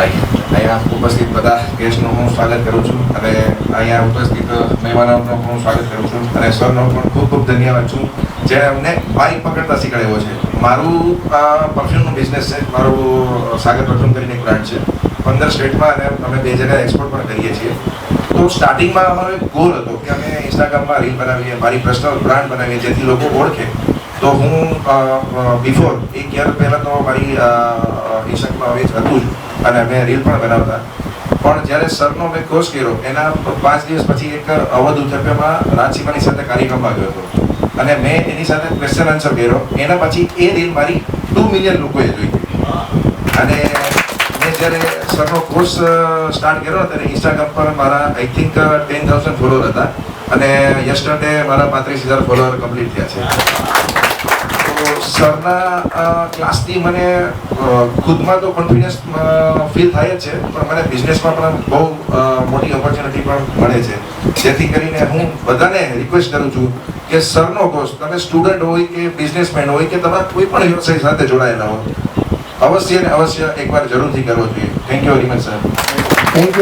અહીંયા ઉપસ્થિત બધા ગેસ્ટનું હું સ્વાગત કરું છું અને અહીંયા ઉપસ્થિત મહેમાનોનું હું સ્વાગત કરું છું અને સરનો પણ ખૂબ ખૂબ ધન્યવાદ છું જેણે અમને બાઇક પકડતા શીખવાડ્યો છે. મારું પરફ્યુમનું બિઝનેસ છે, મારું સાગર પરફ્યુમ કરીને એક બ્રાન્ડ છે 15 સ્ટેટમાં અને અમે 2 જગ્યાએ એક્સપોર્ટ પણ કરીએ છીએ. તો સ્ટાર્ટિંગમાં અમારો એક ગોલ હતો કે અમે ઇન્સ્ટાગ્રામમાં રીલ બનાવીએ, મારી પર્સનલ બ્રાન્ડ બનાવીએ જેથી લોકો ઓળખે. તો હું બિફોર 1 યર પહેલાં તો મારી ઇન્સ્ટાગ્રામમાં હવે હતું જ અને અમે રીલ પણ બનાવતા. પણ જ્યારે સરનો મેં કોર્સ કર્યો એના 5 દિવસ પછી એક અવધ ઉથપ્યામાં રાજસીમાની સાથે કાર્યક્રમમાં ગયો હતો અને મેં એની સાથે ક્વેશ્ચન આન્સર કર્યો. એના પછી એ રીલ મારી 2 મિલિયન લોકોએ જોઈ અને મેં જ્યારે સરનો કોર્સ સ્ટાર્ટ કર્યો ત્યારે ઇન્સ્ટાગ્રામ પર મારા આઈ થિંક 10,000 ફોલોઅર હતા અને યસ્ટરડે મારા 35,000 ફોલોઅર કમ્પ્લીટ થયા છે. સરના ક્લાસથી મને ખુદમાં તો કોન્ફિડન્સ ફીલ થાય જ છે પણ મને બિઝનેસમાં પણ બહુ મોટી ઓપોર્ચ્યુનિટી પણ મળે છે. જેથી કરીને હું બધાને રિક્વેસ્ટ કરું છું કે સરનો કોર્સ તમે સ્ટુડન્ટ હોય કે બિઝનેસમેન હોય કે તમારા કોઈ પણ વ્યવસાય સાથે જોડાયેલા હોય અવશ્ય ને અવશ્ય એકવાર જરૂરથી કરવો જોઈએ. Thank you very much sir. Thank you.